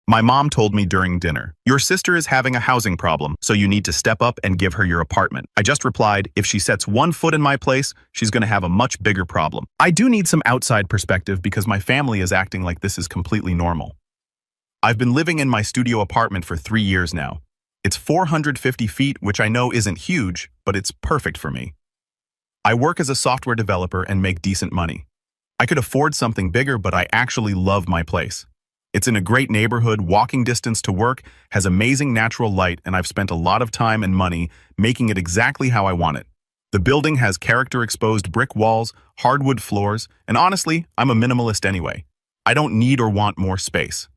My mom told me during dinner, your sister is having a housing problem, so you need to step up and give her your apartment. I just replied, if she sets one foot in my place, she's going to have a much bigger problem. I do need some outside perspective because my family is acting like this is completely normal. I've been living in my studio apartment for 3 years now. It's 450 feet, which I know isn't huge, but it's perfect for me. I work as a software developer and make decent money. I could afford something bigger, but I actually love my place. It's in a great neighborhood, walking distance to work, has amazing natural light, and I've spent a lot of time and money making it exactly how I want it. The building has character-exposed brick walls, hardwood floors, and honestly, I'm a minimalist anyway. I don't need or want more space.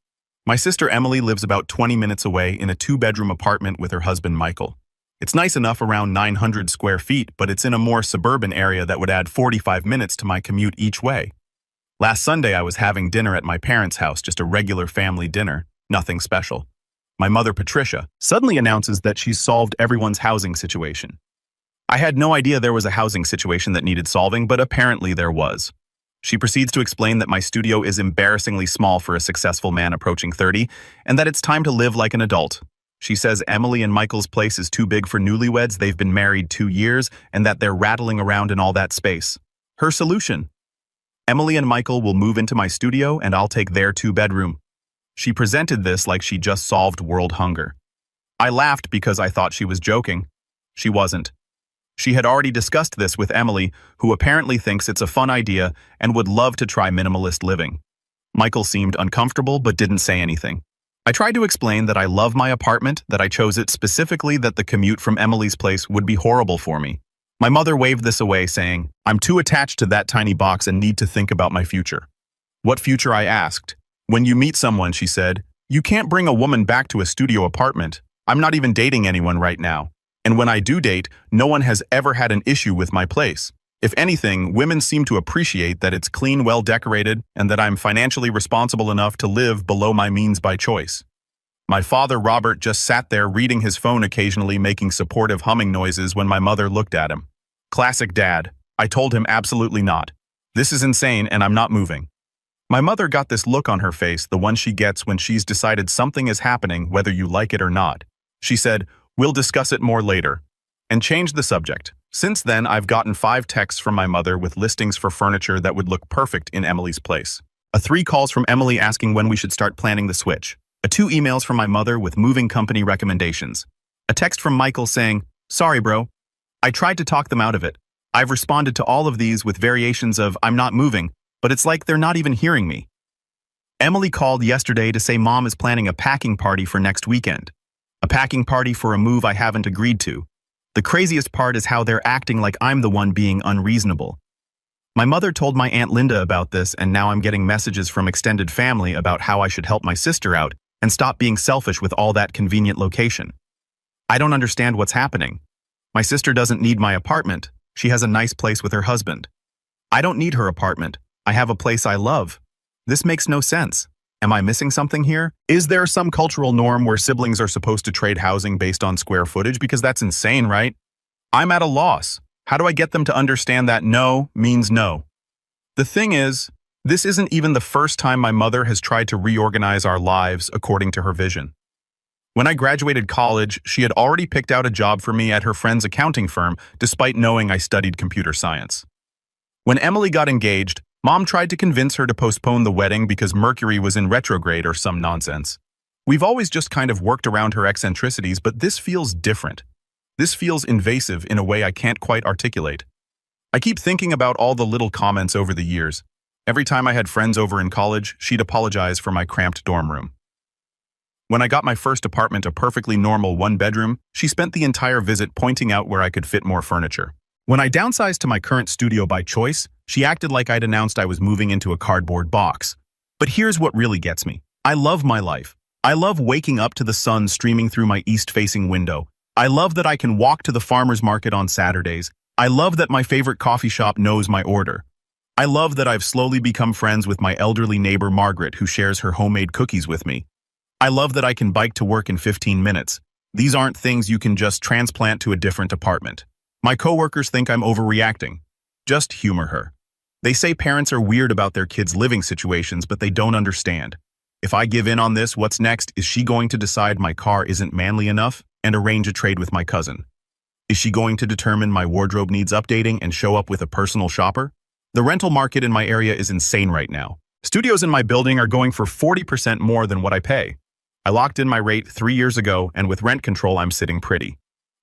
My sister Emily lives about 20 minutes away in a 2-bedroom apartment with her husband Michael. It's nice enough, around 900 square feet, but it's in a more suburban area that would add 45 minutes to my commute each way. Last Sunday, I was having dinner at my parents' house, just a regular family dinner, nothing special. My mother, Patricia, suddenly announces that she's solved everyone's housing situation. I had no idea there was a housing situation that needed solving, but apparently there was. She proceeds to explain that my studio is embarrassingly small for a successful man approaching 30, and that it's time to live like an adult. She says Emily and Michael's place is too big for newlyweds, they've been married 2 years, and that they're rattling around in all that space. Her solution: Emily and Michael will move into my studio and I'll take their 2-bedroom. She presented this like she just solved world hunger. I laughed because I thought she was joking. She wasn't. She had already discussed this with Emily, who apparently thinks it's a fun idea and would love to try minimalist living. Michael seemed uncomfortable but didn't say anything. I tried to explain that I love my apartment, that I chose it specifically, that the commute from Emily's place would be horrible for me. My mother waved this away, saying, I'm too attached to that tiny box and need to think about my future. What future? I asked. When you meet someone, she said, you can't bring a woman back to a studio apartment. I'm not even dating anyone right now. And when I do date, no one has ever had an issue with my place. If anything, women seem to appreciate that it's clean, well decorated, and that I'm financially responsible enough to live below my means by choice. My father, Robert, just sat there reading his phone, occasionally making supportive humming noises when my mother looked at him. Classic dad. I told him absolutely not. This is insane and I'm not moving. My mother got this look on her face, the one she gets when she's decided something is happening, whether you like it or not. She said, we'll discuss it more later, and changed the subject. Since then, I've gotten 5 texts from my mother with listings for furniture that would look perfect in Emily's place. 3 calls from Emily asking when we should start planning the switch. 2 emails from my mother with moving company recommendations. A text from Michael saying, sorry bro. I tried to talk them out of it. I've responded to all of these with variations of I'm not moving, but it's like they're not even hearing me. Emily called yesterday to say mom is planning a packing party for next weekend. A packing party for a move I haven't agreed to. The craziest part is how they're acting like I'm the one being unreasonable. My mother told my Aunt Linda about this, and now I'm getting messages from extended family about how I should help my sister out and stop being selfish with all that convenient location. I don't understand what's happening. My sister doesn't need my apartment. She has a nice place with her husband. I don't need her apartment. I have a place I love. This makes no sense. Am I missing something here? Is there some cultural norm where siblings are supposed to trade housing based on square footage? Because that's insane, right? I'm at a loss. How do I get them to understand that no means no? The thing is, this isn't even the first time my mother has tried to reorganize our lives according to her vision. When I graduated college, she had already picked out a job for me at her friend's accounting firm, despite knowing I studied computer science. When Emily got engaged, Mom tried to convince her to postpone the wedding because Mercury was in retrograde or some nonsense. We've always just kind of worked around her eccentricities, but this feels different. This feels invasive in a way I can't quite articulate. I keep thinking about all the little comments over the years. Every time I had friends over in college, she'd apologize for my cramped dorm room. When I got my first apartment, a perfectly normal 1-bedroom, she spent the entire visit pointing out where I could fit more furniture. When I downsized to my current studio by choice, she acted like I'd announced I was moving into a cardboard box. But here's what really gets me. I love my life. I love waking up to the sun streaming through my east-facing window. I love that I can walk to the farmer's market on Saturdays. I love that my favorite coffee shop knows my order. I love that I've slowly become friends with my elderly neighbor Margaret, who shares her homemade cookies with me. I love that I can bike to work in 15 minutes. These aren't things you can just transplant to a different apartment. My coworkers think I'm overreacting. Just humor her. They say parents are weird about their kids' living situations, but they don't understand. If I give in on this, what's next? Is she going to decide my car isn't manly enough and arrange a trade with my cousin? Is she going to determine my wardrobe needs updating and show up with a personal shopper? The rental market in my area is insane right now. Studios in my building are going for 40% more than what I pay. I locked in my rate 3 years ago, and with rent control, I'm sitting pretty.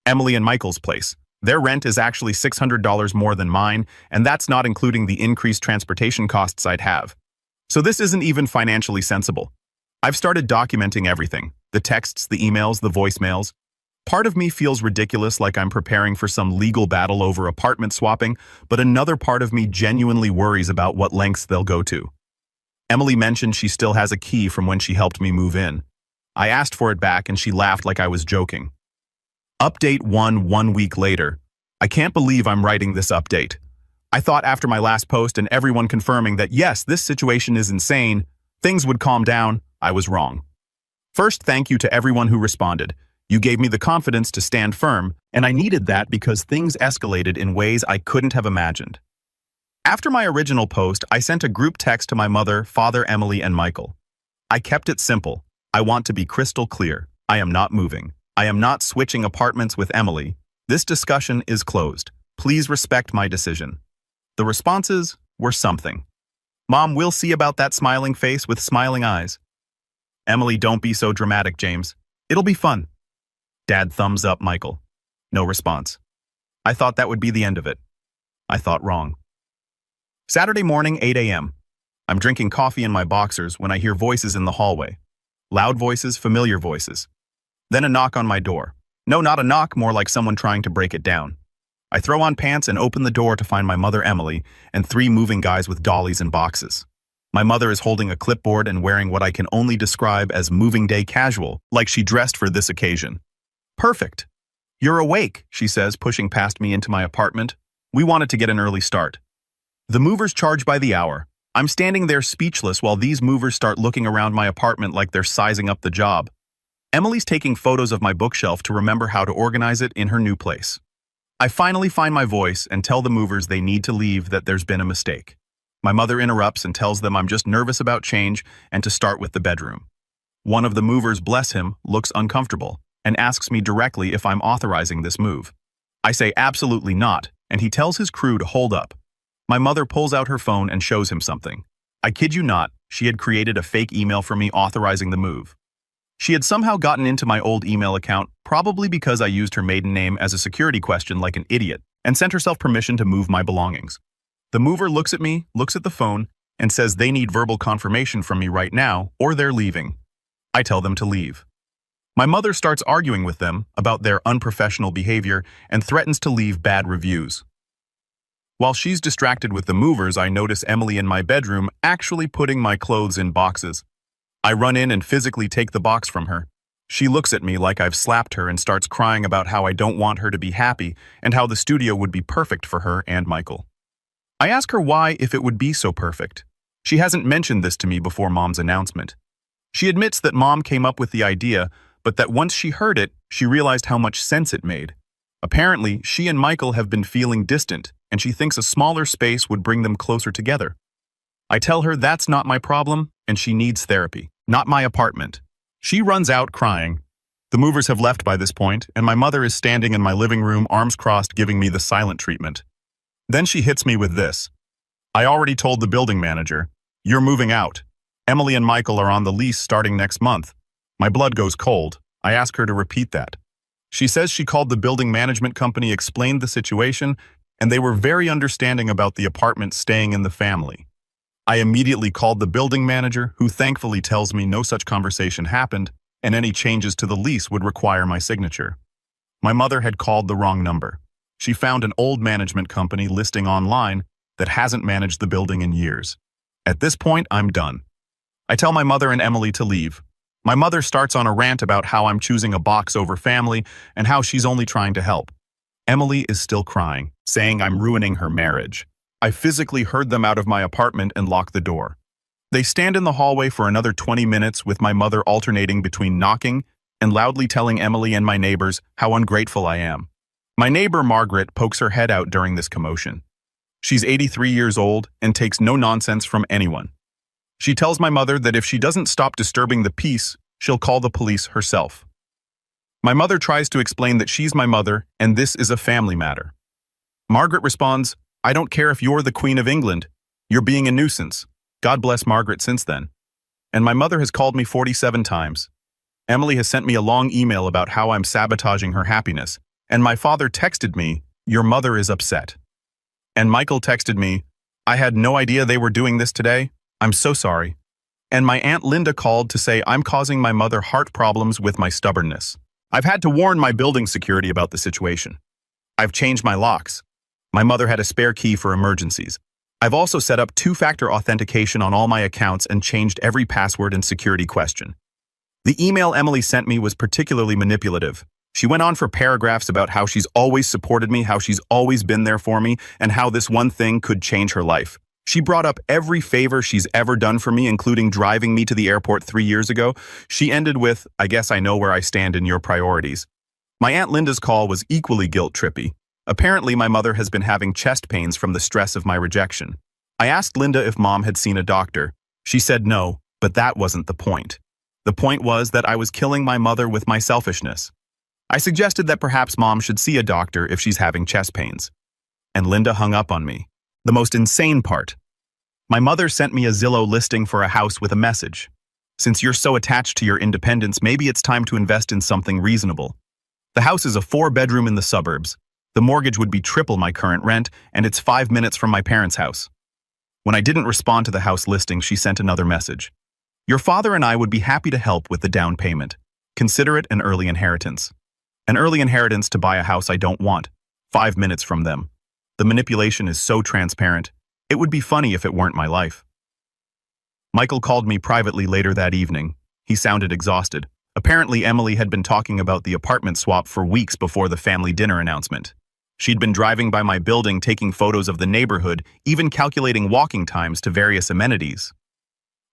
Emily and Michael's place. Their rent is actually $600 more than mine, and that's not including the increased transportation costs I'd have. So this isn't even financially sensible. I've started documenting everything. The texts, the emails, the voicemails. Part of me feels ridiculous, like I'm preparing for some legal battle over apartment swapping, but another part of me genuinely worries about what lengths they'll go to. Emily mentioned she still has a key from when she helped me move in. I asked for it back and she laughed like I was joking. Update 1 week later. I can't believe I'm writing this update. I thought after my last post and everyone confirming that yes, this situation is insane, things would calm down. I was wrong. First, thank you to everyone who responded. You gave me the confidence to stand firm, and I needed that because things escalated in ways I couldn't have imagined. After my original post, I sent a group text to my mother, father, Emily, and Michael. I kept it simple. I want to be crystal clear. I am not moving. I am not switching apartments with Emily. This discussion is closed. Please respect my decision. The responses were something. Mom, we'll see about that smiling face with smiling eyes. Emily, don't be so dramatic, James. It'll be fun. Dad, thumbs up, Michael. No response. I thought that would be the end of it. I thought wrong. Saturday morning, 8 a.m. I'm drinking coffee in my boxers when I hear voices in the hallway. Loud voices, familiar voices. Then a knock on my door. No, not a knock, more like someone trying to break it down. I throw on pants and open the door to find my mother, Emily, and 3 moving guys with dollies and boxes. My mother is holding a clipboard and wearing what I can only describe as moving day casual, like she dressed for this occasion. Perfect. You're awake, she says, pushing past me into my apartment. We wanted to get an early start. The movers charge by the hour. I'm standing there speechless while these movers start looking around my apartment like they're sizing up the job. Emily's taking photos of my bookshelf to remember how to organize it in her new place. I finally find my voice and tell the movers they need to leave, that there's been a mistake. My mother interrupts and tells them I'm just nervous about change and to start with the bedroom. One of the movers, bless him, looks uncomfortable and asks me directly if I'm authorizing this move. I say absolutely not, and he tells his crew to hold up. My mother pulls out her phone and shows him something. I kid you not, she had created a fake email for me authorizing the move. She had somehow gotten into my old email account, probably because I used her maiden name as a security question like an idiot, and sent herself permission to move my belongings. The mover looks at me, looks at the phone, and says they need verbal confirmation from me right now, or they're leaving. I tell them to leave. My mother starts arguing with them about their unprofessional behavior and threatens to leave bad reviews. While she's distracted with the movers, I notice Emily in my bedroom actually putting my clothes in boxes. I run in and physically take the box from her. She looks at me like I've slapped her and starts crying about how I don't want her to be happy and how the studio would be perfect for her and Michael. I ask her why, if it would be so perfect. She hasn't mentioned this to me before Mom's announcement. She admits that Mom came up with the idea, but that once she heard it, she realized how much sense it made. Apparently, she and Michael have been feeling distant, and she thinks a smaller space would bring them closer together. I tell her that's not my problem, and she needs therapy, not my apartment. She runs out crying. The movers have left by this point, and my mother is standing in my living room, arms crossed, giving me the silent treatment. Then she hits me with this. I already told the building manager. You're moving out. Emily and Michael are on the lease starting next month. My blood goes cold. I ask her to repeat that. She says she called the building management company, explained the situation, and they were very understanding about the apartment staying in the family. I immediately called the building manager, who thankfully tells me no such conversation happened, and any changes to the lease would require my signature. My mother had called the wrong number. She found an old management company listing online that hasn't managed the building in years. At this point, I'm done. I tell my mother and Emily to leave. My mother starts on a rant about how I'm choosing a box over family and how she's only trying to help. Emily is still crying, saying I'm ruining her marriage. I physically herd them out of my apartment and lock the door. They stand in the hallway for another 20 minutes with my mother alternating between knocking and loudly telling Emily and my neighbors how ungrateful I am. My neighbor Margaret pokes her head out during this commotion. She's 83 years old and takes no nonsense from anyone. She tells my mother that if she doesn't stop disturbing the peace, she'll call the police herself. My mother tries to explain that she's my mother and this is a family matter. Margaret responds, "I don't care if you're the Queen of England. You're being a nuisance." God bless Margaret since then. And my mother has called me 47 times. Emily has sent me a long email about how I'm sabotaging her happiness. And my father texted me, "Your mother is upset." And Michael texted me, "I had no idea they were doing this today. I'm so sorry." And my Aunt Linda called to say I'm causing my mother heart problems with my stubbornness. I've had to warn my building security about the situation. I've changed my locks. My mother had a spare key for emergencies. I've also set up two-factor authentication on all my accounts and changed every password and security question. The email Emily sent me was particularly manipulative. She went on for paragraphs about how she's always supported me, how she's always been there for me, and how this one thing could change her life. She brought up every favor she's ever done for me, including driving me to the airport 3 years ago. She ended with, "I guess I know where I stand in your priorities." My Aunt Linda's call was equally guilt-trippy. Apparently, my mother has been having chest pains from the stress of my rejection. I asked Linda if Mom had seen a doctor. She said no, but that wasn't the point. The point was that I was killing my mother with my selfishness. I suggested that perhaps Mom should see a doctor if she's having chest pains. And Linda hung up on me. The most insane part. My mother sent me a Zillow listing for a house with a message. "Since you're so attached to your independence, maybe it's time to invest in something reasonable." The house is a 4-bedroom in the suburbs. The mortgage would be triple my current rent, and it's 5 minutes from my parents' house. When I didn't respond to the house listing, she sent another message. "Your father and I would be happy to help with the down payment. Consider it an early inheritance." An early inheritance to buy a house I don't want. 5 minutes from them. The manipulation is so transparent. It would be funny if it weren't my life. Michael called me privately later that evening. He sounded exhausted. Apparently, Emily had been talking about the apartment swap for weeks before the family dinner announcement. She'd been driving by my building, taking photos of the neighborhood, even calculating walking times to various amenities.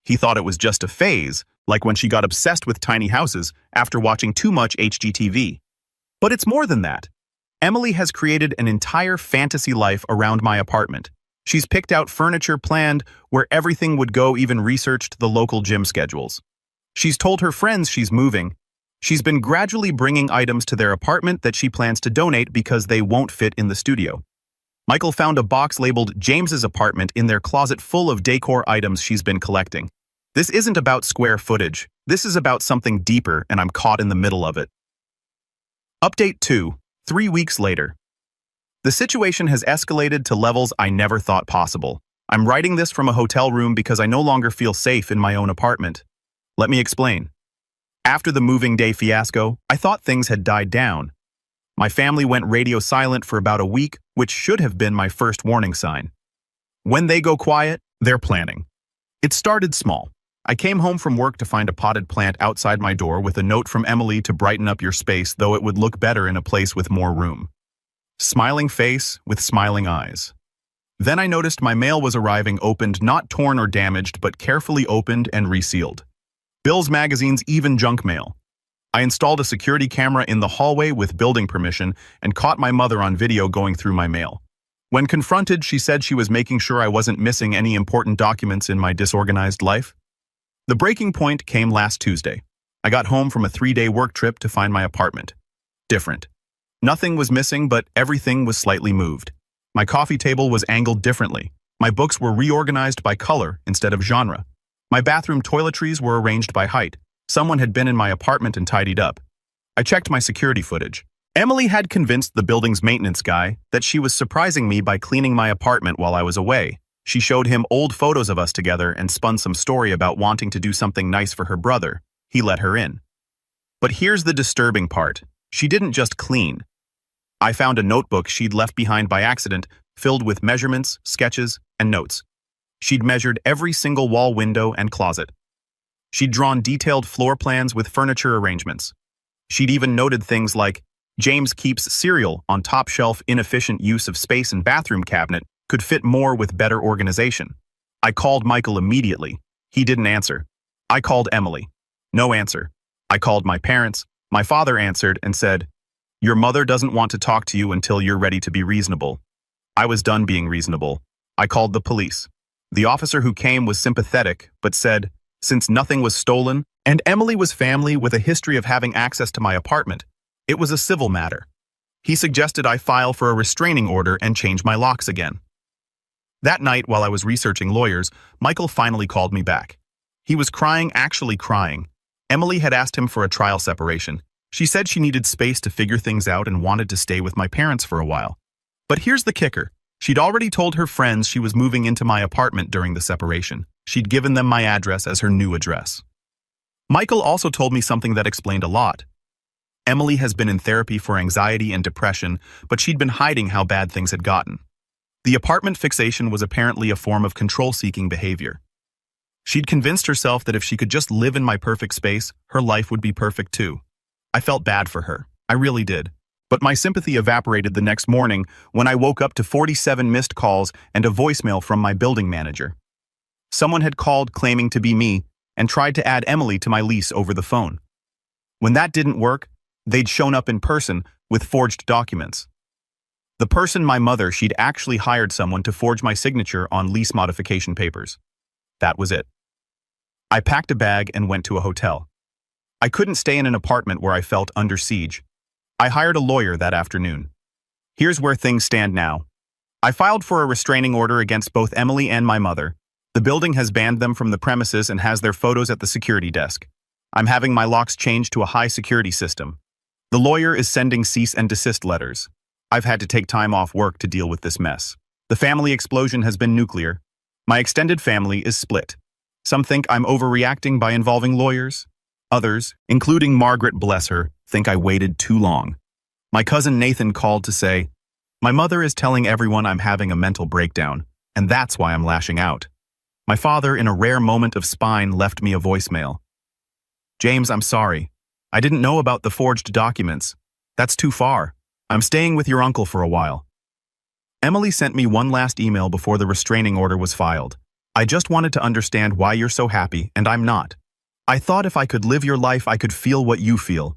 He thought it was just a phase, like when she got obsessed with tiny houses after watching too much HGTV. But it's more than that. Emily has created an entire fantasy life around my apartment. She's picked out furniture planned where everything would go, even researched the local gym schedules. She's told her friends she's moving. She's been gradually bringing items to their apartment that she plans to donate because they won't fit in the studio. Michael found a box labeled James's apartment in their closet full of decor items she's been collecting. This isn't about square footage. This is about something deeper, and I'm caught in the middle of it. Update 2. 3 weeks later. The situation has escalated to levels I never thought possible. I'm writing this from a hotel room because I no longer feel safe in my own apartment. Let me explain. After the moving day fiasco, I thought things had died down. My family went radio silent for about a week, which should have been my first warning sign. When they go quiet, they're planning. It started small. I came home from work to find a potted plant outside my door with a note from Emily to brighten up your space, though it would look better in a place with more room. Smiling face with smiling eyes. Then I noticed my mail was arriving opened, not torn or damaged, but carefully opened and resealed. Bills, magazines, even junk mail. I installed a security camera in the hallway with building permission and caught my mother on video going through my mail. When confronted, she said she was making sure I wasn't missing any important documents in my disorganized life. The breaking point came last Tuesday. I got home from a 3-day work trip to find my apartment. Different. Nothing was missing, but everything was slightly moved. My coffee table was angled differently. My books were reorganized by color instead of genre. My bathroom toiletries were arranged by height. Someone had been in my apartment and tidied up. I checked my security footage. Emily had convinced the building's maintenance guy that she was surprising me by cleaning my apartment while I was away. She showed him old photos of us together and spun some story about wanting to do something nice for her brother. He let her in. But here's the disturbing part. She didn't just clean. I found a notebook she'd left behind by accident, filled with measurements, sketches, and notes. She'd measured every single wall, window, and closet. She'd drawn detailed floor plans with furniture arrangements. She'd even noted things like, James keeps cereal on top shelf, inefficient use of space and bathroom cabinet could fit more with better organization. I called Michael immediately. He didn't answer. I called Emily. No answer. I called my parents. My father answered and said, "Your mother doesn't want to talk to you until you're ready to be reasonable." I was done being reasonable. I called the police. The officer who came was sympathetic, but said, since nothing was stolen, and Emily was family with a history of having access to my apartment, it was a civil matter. He suggested I file for a restraining order and change my locks again. That night, while I was researching lawyers, Michael finally called me back. He was crying, actually crying. Emily had asked him for a trial separation. She said she needed space to figure things out and wanted to stay with my parents for a while. But here's the kicker. She'd already told her friends she was moving into my apartment during the separation. She'd given them my address as her new address. Michael also told me something that explained a lot. Emily has been in therapy for anxiety and depression, but she'd been hiding how bad things had gotten. The apartment fixation was apparently a form of control-seeking behavior. She'd convinced herself that if she could just live in my perfect space, her life would be perfect too. I felt bad for her. I really did. But my sympathy evaporated the next morning when I woke up to 47 missed calls and a voicemail from my building manager. Someone had called claiming to be me and tried to add Emily to my lease over the phone. When that didn't work, they'd shown up in person with forged documents. The person, my mother, she'd actually hired someone to forge my signature on lease modification papers. That was it. I packed a bag and went to a hotel. I couldn't stay in an apartment where I felt under siege. I hired a lawyer that afternoon. Here's where things stand now. I filed for a restraining order against both Emily and my mother. The building has banned them from the premises and has their photos at the security desk. I'm having my locks changed to a high security system. The lawyer is sending cease and desist letters. I've had to take time off work to deal with this mess. The family explosion has been nuclear. My extended family is split. Some think I'm overreacting by involving lawyers. Others, including Margaret, bless her, think I waited too long. My cousin Nathan called to say, my mother is telling everyone I'm having a mental breakdown, and that's why I'm lashing out. My father, in a rare moment of spine, left me a voicemail. James, I'm sorry. I didn't know about the forged documents. That's too far. I'm staying with your uncle for a while. Emily sent me one last email before the restraining order was filed. I just wanted to understand why you're so happy, and I'm not. I thought if I could live your life, I could feel what you feel.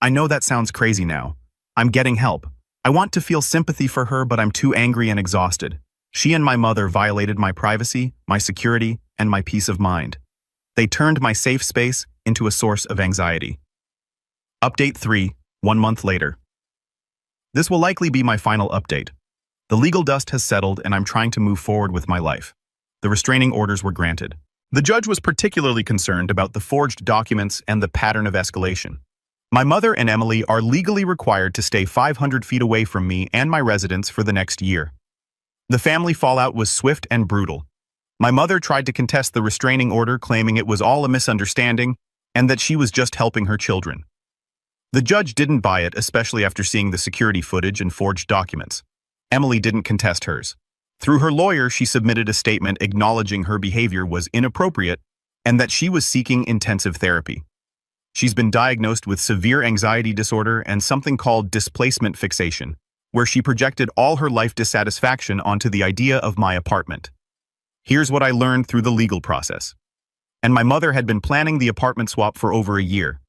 I know that sounds crazy now. I'm getting help. I want to feel sympathy for her, but I'm too angry and exhausted. She and my mother violated my privacy, my security, and my peace of mind. They turned my safe space into a source of anxiety. Update 3, 1 month later. This will likely be my final update. The legal dust has settled and I'm trying to move forward with my life. The restraining orders were granted. The judge was particularly concerned about the forged documents and the pattern of escalation. My mother and Emily are legally required to stay 500 feet away from me and my residence for the next year. The family fallout was swift and brutal. My mother tried to contest the restraining order, claiming it was all a misunderstanding and that she was just helping her children. The judge didn't buy it, especially after seeing the security footage and forged documents. Emily didn't contest hers. Through her lawyer, she submitted a statement acknowledging her behavior was inappropriate and that she was seeking intensive therapy. She's been diagnosed with severe anxiety disorder and something called displacement fixation, where she projected all her life dissatisfaction onto the idea of my apartment. Here's what I learned through the legal process. And my mother had been planning the apartment swap for over a year.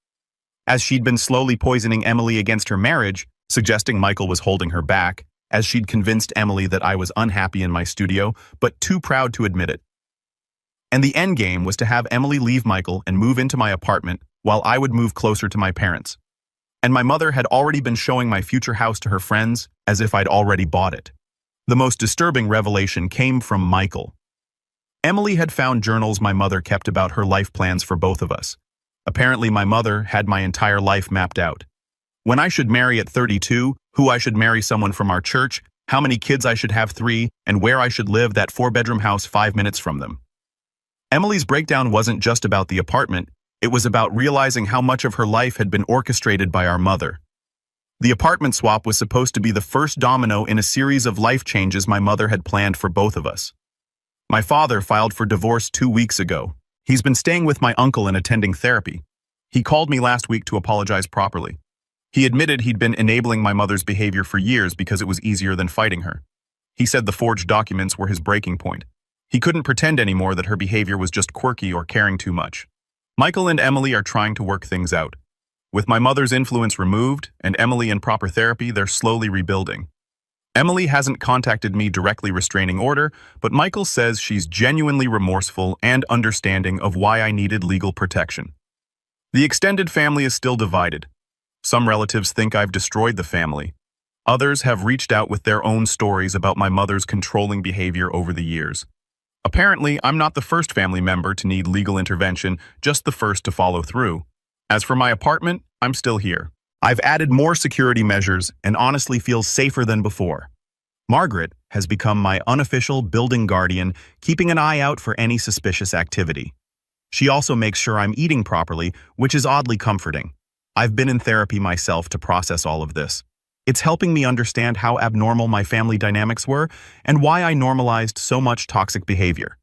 As she'd been slowly poisoning Emily against her marriage, suggesting Michael was holding her back, as she'd convinced Emily that I was unhappy in my studio, but too proud to admit it. And the end game was to have Emily leave Michael and move into my apartment while I would move closer to my parents. And my mother had already been showing my future house to her friends as if I'd already bought it. The most disturbing revelation came from Michael. Emily had found journals my mother kept about her life plans for both of us. Apparently, my mother had my entire life mapped out. When I should marry at 32, who I should marry someone from our church, how many kids I should have 3, and where I should live that 4-bedroom house 5 minutes from them. Emily's breakdown wasn't just about the apartment, it was about realizing how much of her life had been orchestrated by our mother. The apartment swap was supposed to be the first domino in a series of life changes my mother had planned for both of us. My father filed for divorce 2 weeks ago. He's been staying with my uncle and attending therapy. He called me last week to apologize properly. He admitted he'd been enabling my mother's behavior for years because it was easier than fighting her. He said the forged documents were his breaking point. He couldn't pretend anymore that her behavior was just quirky or caring too much. Michael and Emily are trying to work things out. With my mother's influence removed and Emily in proper therapy, they're slowly rebuilding. Emily hasn't contacted me directly restraining order, but Michael says she's genuinely remorseful and understanding of why I needed legal protection. The extended family is still divided. Some relatives think I've destroyed the family. Others have reached out with their own stories about my mother's controlling behavior over the years. Apparently, I'm not the first family member to need legal intervention, just the first to follow through. As for my apartment, I'm still here. I've added more security measures and honestly feel safer than before. Margaret has become my unofficial building guardian, keeping an eye out for any suspicious activity. She also makes sure I'm eating properly, which is oddly comforting. I've been in therapy myself to process all of this. It's helping me understand how abnormal my family dynamics were and why I normalized so much toxic behavior.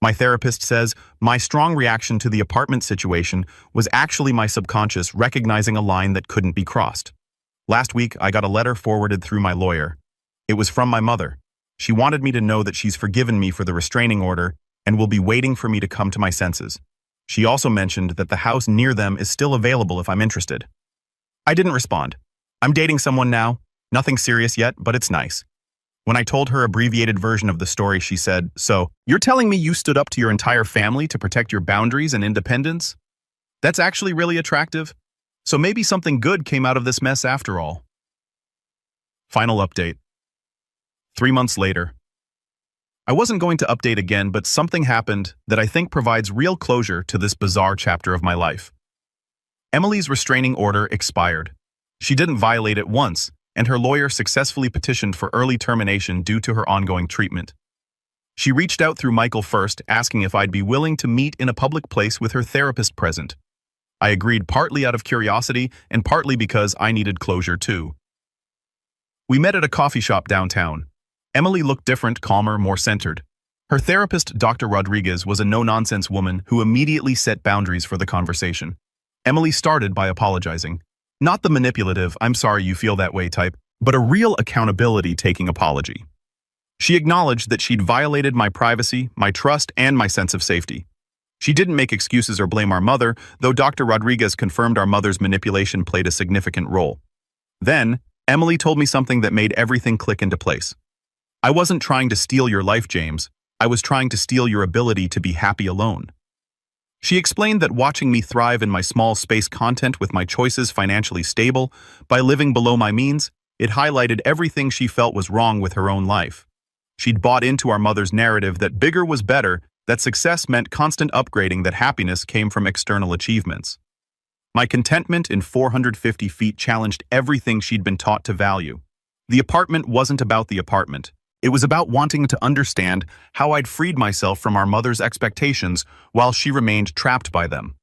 My therapist says my strong reaction to the apartment situation was actually my subconscious recognizing a line that couldn't be crossed. Last week, I got a letter forwarded through my lawyer. It was from my mother. She wanted me to know that she's forgiven me for the restraining order and will be waiting for me to come to my senses. She also mentioned that the house near them is still available if I'm interested. I didn't respond. I'm dating someone now. Nothing serious yet, but it's nice. When I told her abbreviated version of the story, she said, "So, you're telling me you stood up to your entire family to protect your boundaries and independence? That's actually really attractive. So maybe something good came out of this mess after all." Final update. 3 months later. I wasn't going to update again, but something happened that I think provides real closure to this bizarre chapter of my life. Emily's restraining order expired. She didn't violate it once, and her lawyer successfully petitioned for early termination due to her ongoing treatment. She reached out through Michael first, asking if I'd be willing to meet in a public place with her therapist present. I agreed partly out of curiosity and partly because I needed closure too. We met at a coffee shop downtown. Emily looked different, calmer, more centered. Her therapist, Dr. Rodriguez, was a no-nonsense woman who immediately set boundaries for the conversation. Emily started by apologizing. Not the manipulative, "I'm sorry you feel that way" type, but a real accountability-taking apology. She acknowledged that she'd violated my privacy, my trust, and my sense of safety. She didn't make excuses or blame our mother, though Dr. Rodriguez confirmed our mother's manipulation played a significant role. Then, Emily told me something that made everything click into place. "I wasn't trying to steal your life, James. I was trying to steal your ability to be happy alone." She explained that watching me thrive in my small space content with my choices financially stable, by living below my means, it highlighted everything she felt was wrong with her own life. She'd bought into our mother's narrative that bigger was better, that success meant constant upgrading, that happiness came from external achievements. My contentment in 450 feet challenged everything she'd been taught to value. The apartment wasn't about the apartment. It was about wanting to understand how I'd freed myself from our mother's expectations while she remained trapped by them.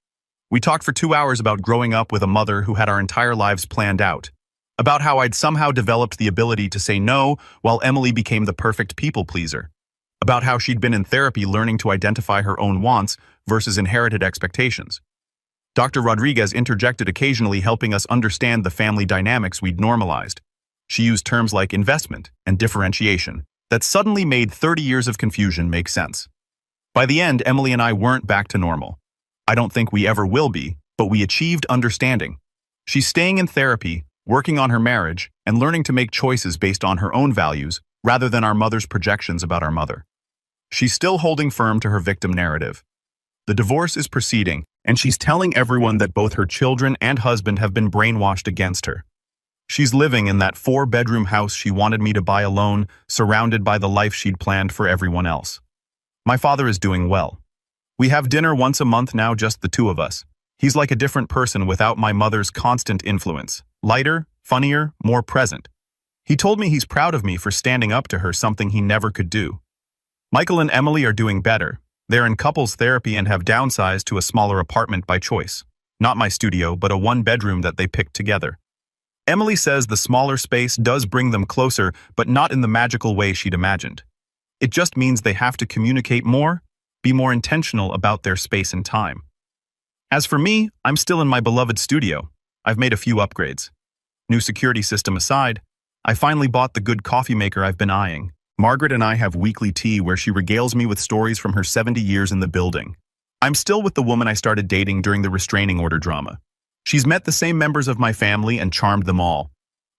We talked for 2 hours about growing up with a mother who had our entire lives planned out, about how I'd somehow developed the ability to say no while Emily became the perfect people pleaser, about how she'd been in therapy learning to identify her own wants versus inherited expectations. Dr. Rodriguez interjected occasionally, helping us understand the family dynamics we'd normalized. She used terms like investment and differentiation that suddenly made 30 years of confusion make sense. By the end, Emily and I weren't back to normal. I don't think we ever will be, but we achieved understanding. She's staying in therapy, working on her marriage, and learning to make choices based on her own values rather than our mother's projections about our mother. She's still holding firm to her victim narrative. The divorce is proceeding, and she's telling everyone that both her children and husband have been brainwashed against her. She's living in that 4-bedroom house she wanted me to buy alone, surrounded by the life she'd planned for everyone else. My father is doing well. We have dinner once a month now, just the two of us. He's like a different person without my mother's constant influence. Lighter, funnier, more present. He told me he's proud of me for standing up to her, something he never could do. Michael and Emily are doing better. They're in couples therapy and have downsized to a smaller apartment by choice. Not my studio, but a 1-bedroom that they picked together. Emily says the smaller space does bring them closer, but not in the magical way she'd imagined. It just means they have to communicate more, be more intentional about their space and time. As for me, I'm still in my beloved studio. I've made a few upgrades. New security system aside, I finally bought the good coffee maker I've been eyeing. Margaret and I have weekly tea where she regales me with stories from her 70 years in the building. I'm still with the woman I started dating during the restraining order drama. She's met the same members of my family and charmed them all.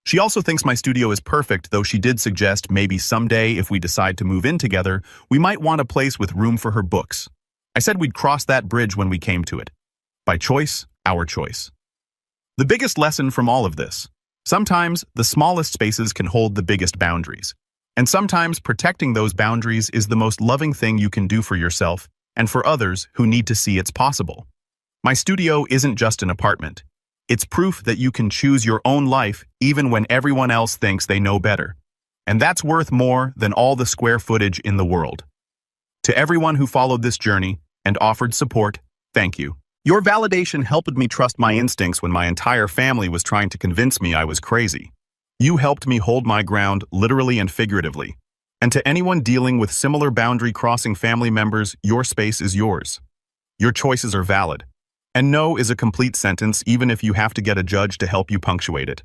She also thinks my studio is perfect, though she did suggest maybe someday if we decide to move in together, we might want a place with room for her books. I said we'd cross that bridge when we came to it. By choice, our choice. The biggest lesson from all of this. Sometimes the smallest spaces can hold the biggest boundaries. And sometimes protecting those boundaries is the most loving thing you can do for yourself and for others who need to see it's possible. My studio isn't just an apartment. It's proof that you can choose your own life even when everyone else thinks they know better. And that's worth more than all the square footage in the world. To everyone who followed this journey and offered support, thank you. Your validation helped me trust my instincts when my entire family was trying to convince me I was crazy. You helped me hold my ground literally and figuratively. And to anyone dealing with similar boundary-crossing family members, your space is yours. Your choices are valid. And no is a complete sentence even if you have to get a judge to help you punctuate it.